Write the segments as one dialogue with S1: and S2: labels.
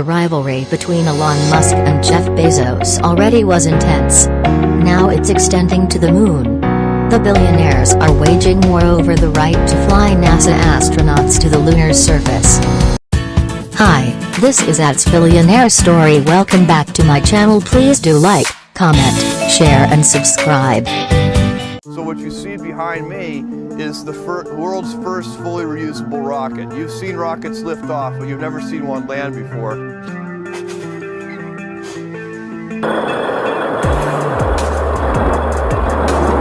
S1: the rivalry between Elon Musk and Jeff Bezos already was intense. Now it's extending to the moon. The billionaires are waging war over the right to fly NASA astronauts to the lunar surface. Hi, this is Billionaire Story. Welcome back to my channel. Please do like, comment, share and subscribe.
S2: So what you see behind me is the world's first fully reusable rocket. You've seen rockets lift off, but you've never seen one land before.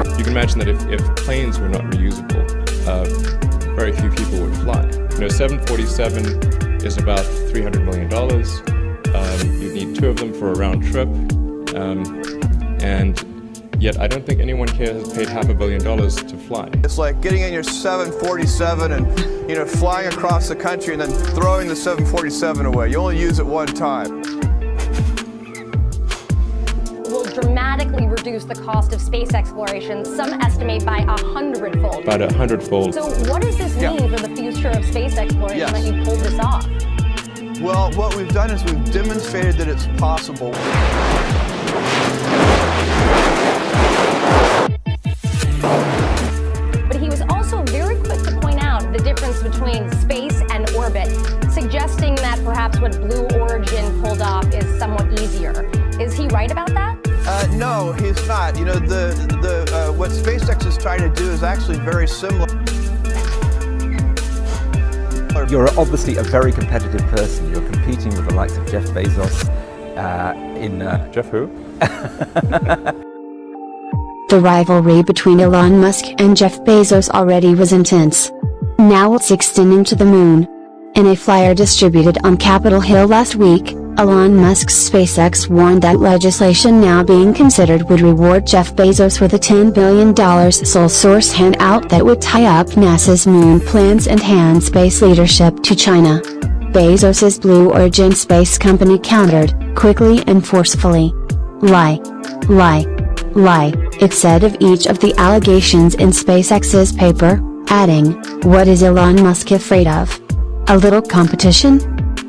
S3: You can imagine that if planes were not reusable, very few people would fly. 747 is about $300 million. You need 2 of them for a round trip. And yet I don't think anyone here has paid $500 million to fly.
S2: It's like getting in your 747 and flying across the country and then throwing the 747 away. You only use it one time.
S4: Will dramatically reduce the cost of space exploration, some estimate by 100-fold.
S3: About 100-fold.
S4: So what does this mean for the future of space exploration that you pulled this off?
S2: Well, what we've done is we've demonstrated that it's possible.
S4: But he was also very quick to point out the difference between space and orbit, suggesting that perhaps what Blue Origin pulled off is somewhat easier. Is he right about that?
S2: No, he's not. What SpaceX is trying to do is actually very similar.
S5: You're obviously a very competitive person. You're competing with the likes of Jeff Bezos
S3: Jeff who?
S6: The rivalry between Elon Musk and Jeff Bezos already was intense. Now it's extending to the moon. In a flyer distributed on Capitol Hill last week, Elon Musk's SpaceX warned that legislation now being considered would reward Jeff Bezos with a $10 billion sole source handout that would tie up NASA's moon plans and hand space leadership to China. Bezos's Blue Origin space company countered, quickly and forcefully. Lie. Lie. Lie, it said of each of the allegations in SpaceX's paper, adding, "What is Elon Musk afraid of? A little competition?"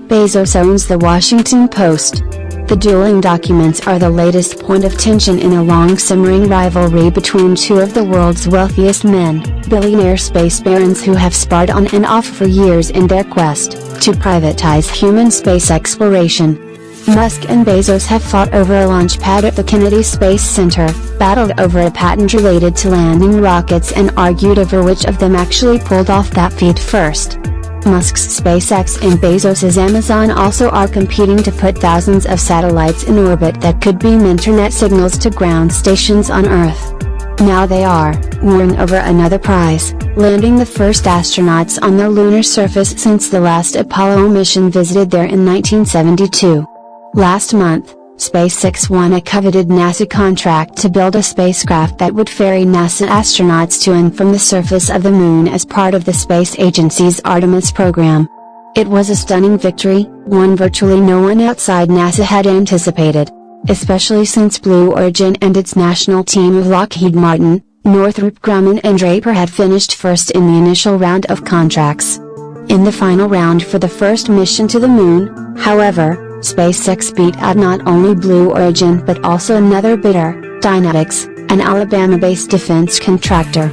S6: Bezos owns the Washington Post. The dueling documents are the latest point of tension in a long-simmering rivalry between 2 of the world's wealthiest men, billionaire space barons who have sparred on and off for years in their quest to privatize human space exploration. Musk and Bezos have fought over a launch pad at the Kennedy Space Center, battled over a patent related to landing rockets and argued over which of them actually pulled off that feat first. Musk's SpaceX and Bezos's Amazon also are competing to put thousands of satellites in orbit that could beam internet signals to ground stations on Earth. Now they are warring over another prize, landing the first astronauts on the lunar surface since the last Apollo mission visited there in 1972. Last month, SpaceX won a coveted NASA contract to build a spacecraft that would ferry NASA astronauts to and from the surface of the moon as part of the space agency's Artemis program. It was a stunning victory, one virtually no one outside NASA had anticipated, especially since Blue Origin and its national team of Lockheed Martin, Northrop Grumman and Draper had finished first in the initial round of contracts. In the final round for the first mission to the moon, however, SpaceX beat out not only Blue Origin but also another bidder, Dynetics, an Alabama-based defense contractor.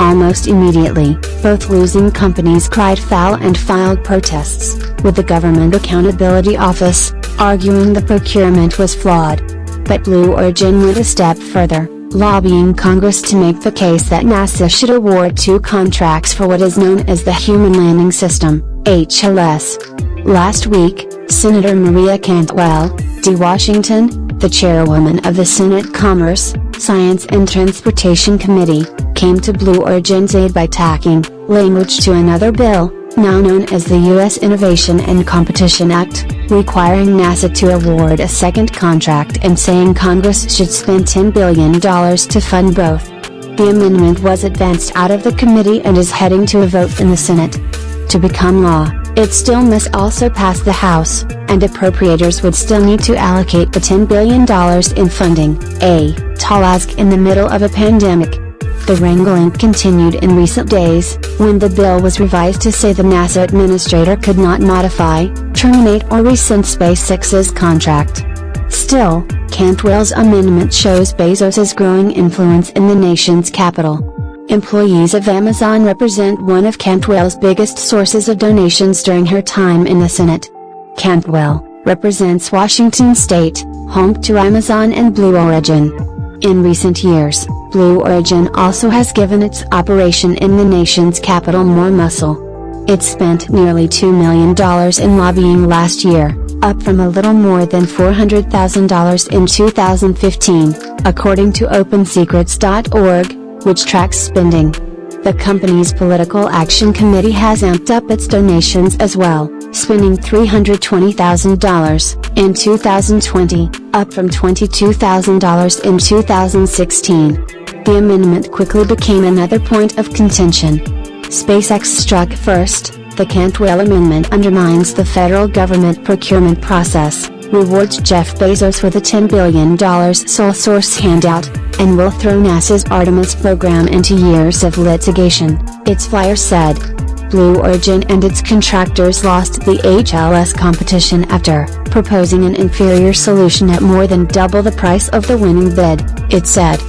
S6: Almost immediately, both losing companies cried foul and filed protests, with the Government Accountability Office arguing the procurement was flawed. But Blue Origin went a step further, lobbying Congress to make the case that NASA should award 2 contracts for what is known as the Human Landing System, HLS. Last week, Senator Maria Cantwell, D. Washington, the chairwoman of the Senate Commerce, Science and Transportation Committee, came to Blue Origin's aid by tacking language to another bill, now known as the U.S. Innovation and Competition Act, requiring NASA to award a second contract and saying Congress should spend $10 billion to fund both. The amendment was advanced out of the committee and is heading to a vote in the Senate. To become law, it still must also pass the House, and appropriators would still need to allocate the $10 billion in funding, a tall ask in the middle of a pandemic. The wrangling continued in recent days, when the bill was revised to say the NASA administrator could not modify, terminate or rescind SpaceX's contract. Still, Cantwell's amendment shows Bezos's growing influence in the nation's capital. Employees of Amazon represent one of Cantwell's biggest sources of donations during her time in the Senate. Cantwell represents Washington State, home to Amazon and Blue Origin. In recent years, Blue Origin also has given its operation in the nation's capital more muscle. It spent nearly $2 million in lobbying last year, up from a little more than $400,000 in 2015, according to OpenSecrets.org, which tracks spending. The company's Political Action Committee has amped up its donations as well, spending $320,000 in 2020, up from $22,000 in 2016. The amendment quickly became another point of contention. SpaceX struck first. The Cantwell amendment undermines the federal government procurement process, rewards Jeff Bezos with a $10 billion sole source handout, and will throw NASA's Artemis program into years of litigation, its flyer said. Blue Origin and its contractors lost the HLS competition after proposing an inferior solution at more than double the price of the winning bid, it said.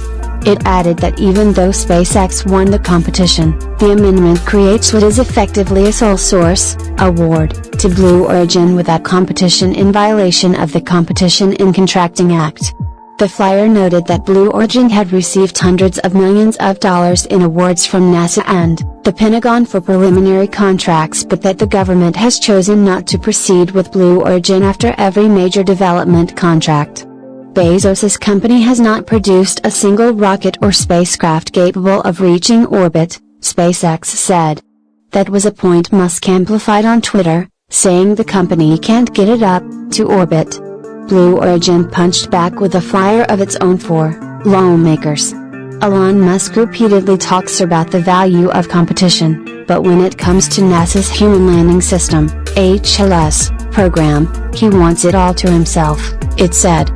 S6: It added that even though SpaceX won the competition, the amendment creates what is effectively a sole source award to Blue Origin without competition in violation of the Competition in Contracting Act. The flyer noted that Blue Origin had received hundreds of millions of dollars in awards from NASA and the Pentagon for preliminary contracts, but that the government has chosen not to proceed with Blue Origin after every major development contract. Bezos's company has not produced a single rocket or spacecraft capable of reaching orbit, SpaceX said. That was a point Musk amplified on Twitter, saying the company can't get it up to orbit. Blue Origin punched back with a flyer of its own for lawmakers. Elon Musk repeatedly talks about the value of competition, but when it comes to NASA's Human Landing System, HLS, program, he wants it all to himself, it said.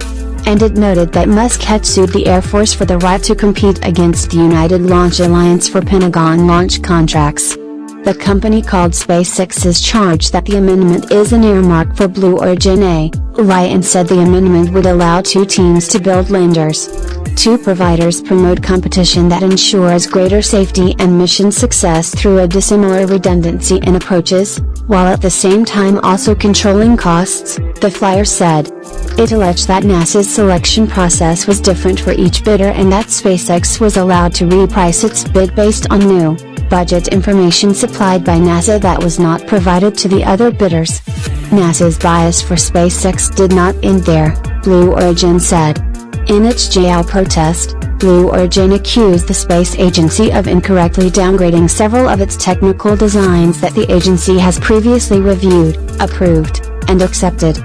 S6: And it noted that Musk had sued the Air Force for the right to compete against the United Launch Alliance for Pentagon launch contracts. The company called SpaceX's charge that the amendment is an earmark for Blue Origin a lie and said the amendment would allow two teams to build landers. Two providers promote competition that ensures greater safety and mission success through a dissimilar redundancy in approaches, while at the same time also controlling costs, the flyer said. It alleged that NASA's selection process was different for each bidder and that SpaceX was allowed to reprice its bid based on new, budget information supplied by NASA that was not provided to the other bidders. NASA's bias for SpaceX did not end there, Blue Origin said. In its jail protest, Blue Origin accused the space agency of incorrectly downgrading several of its technical designs that the agency has previously reviewed, approved, and accepted.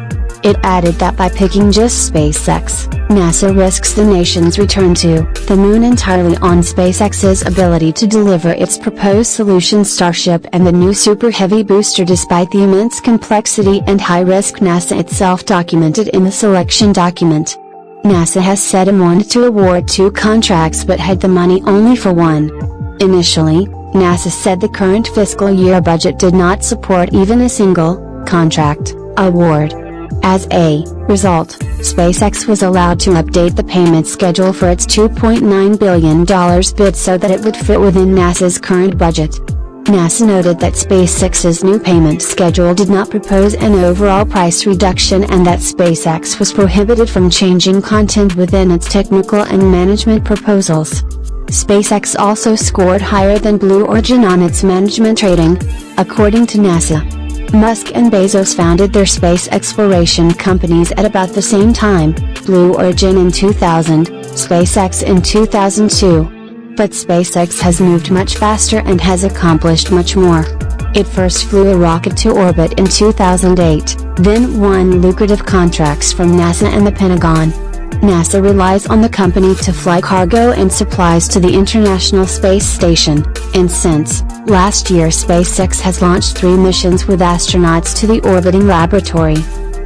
S6: It added that by picking just SpaceX, NASA risks the nation's return to the moon entirely on SpaceX's ability to deliver its proposed solution Starship and the new Super Heavy booster despite the immense complexity and high risk NASA itself documented in the selection document. NASA has said it wanted to award 2 contracts but had the money only for 1. Initially, NASA said the current fiscal year budget did not support even a single contract award. As a result, SpaceX was allowed to update the payment schedule for its $2.9 billion bid so that it would fit within NASA's current budget. NASA noted that SpaceX's new payment schedule did not propose an overall price reduction and that SpaceX was prohibited from changing content within its technical and management proposals. SpaceX also scored higher than Blue Origin on its management rating, according to NASA. Musk and Bezos founded their space exploration companies at about the same time, Blue Origin in 2000, SpaceX in 2002. But SpaceX has moved much faster and has accomplished much more. It first flew a rocket to orbit in 2008, then won lucrative contracts from NASA and the Pentagon. NASA relies on the company to fly cargo and supplies to the International Space Station, and since last year SpaceX has launched 3 missions with astronauts to the orbiting laboratory.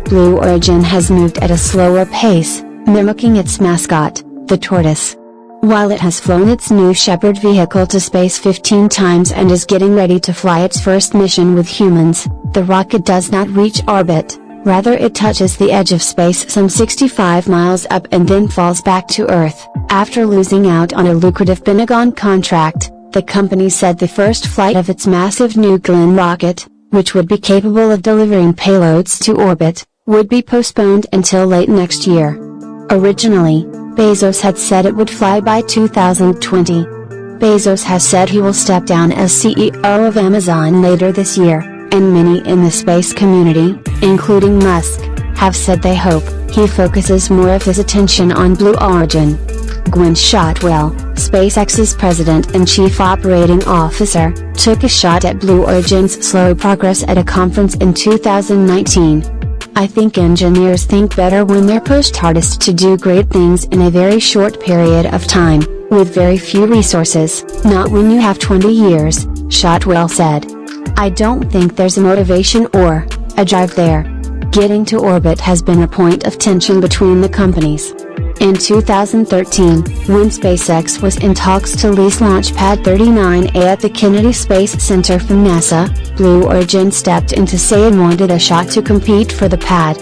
S6: Blue Origin has moved at a slower pace, mimicking its mascot, the tortoise. While it has flown its New Shepard vehicle to space 15 times and is getting ready to fly its first mission with humans, the rocket does not reach orbit. Rather, it touches the edge of space some 65 miles up and then falls back to Earth. After losing out on a lucrative Pentagon contract, the company said the first flight of its massive New Glenn rocket, which would be capable of delivering payloads to orbit, would be postponed until late next year. Originally, Bezos had said it would fly by 2020. Bezos has said he will step down as CEO of Amazon later this year, and many in the space community, including Musk, have said they hope he focuses more of his attention on Blue Origin. Gwynne Shotwell, SpaceX's president and chief operating officer, took a shot at Blue Origin's slow progress at a conference in 2019. "I think engineers think better when they're pushed hardest to do great things in a very short period of time, with very few resources, not when you have 20 years, Shotwell said. "I don't think there's a motivation or a drive there. Getting to orbit has been a point of tension between the companies." In 2013, when SpaceX was in talks to lease Launch Pad 39A at the Kennedy Space Center from NASA, Blue Origin stepped in to say it wanted a shot to compete for the pad.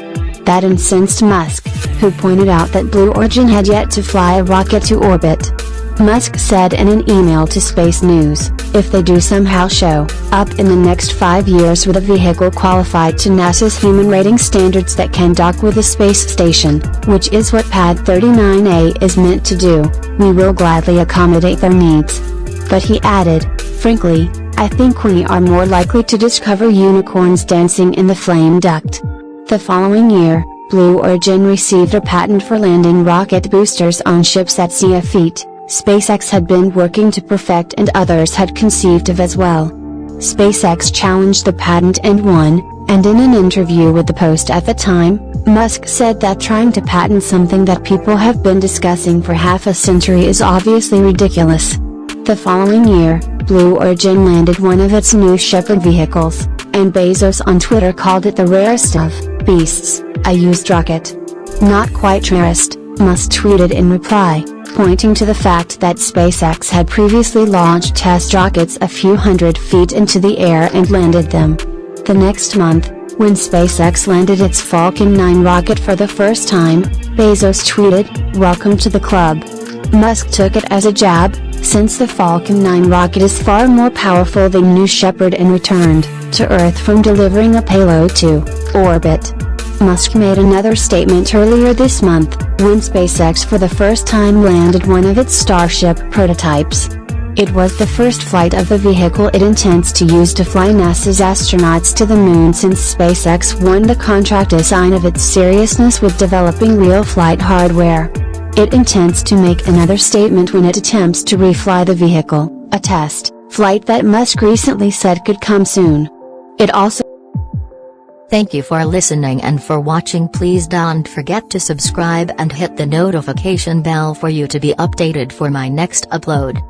S6: That incensed Musk, who pointed out that Blue Origin had yet to fly a rocket to orbit. Musk said in an email to Space News, "If they do somehow show up in the next 5 years with a vehicle qualified to NASA's human rating standards that can dock with the space station, which is what Pad 39A is meant to do, we will gladly accommodate their needs." But he added, "Frankly, I think we are more likely to discover unicorns dancing in the flame duct." The following year, Blue Origin received a patent for landing rocket boosters on ships at sea. A feat SpaceX had been working to perfect and others had conceived of as well. SpaceX challenged the patent and won, and in an interview with the Post at the time, Musk said that trying to patent something that people have been discussing for half a century is obviously ridiculous. The following year, Blue Origin landed one of its New Shepard vehicles, and Bezos on Twitter called it the rarest of beasts, a used rocket. "Not quite rarest," Musk tweeted in reply, pointing to the fact that SpaceX had previously launched test rockets a few hundred feet into the air and landed them. The next month, when SpaceX landed its Falcon 9 rocket for the first time, Bezos tweeted, "Welcome to the club." Musk took it as a jab, since the Falcon 9 rocket is far more powerful than New Shepard and returned to Earth from delivering a payload to orbit. Musk made another statement earlier this month, when SpaceX for the first time landed one of its Starship prototypes. It was the first flight of the vehicle it intends to use to fly NASA's astronauts to the moon since SpaceX won the contract, a sign of its seriousness with developing real flight hardware. It intends to make another statement when it attempts to refly the vehicle, a test flight that Musk recently said could come soon. It also
S1: Thank you for listening and for watching. Please don't forget to subscribe and hit the notification bell for you to be updated for my next upload.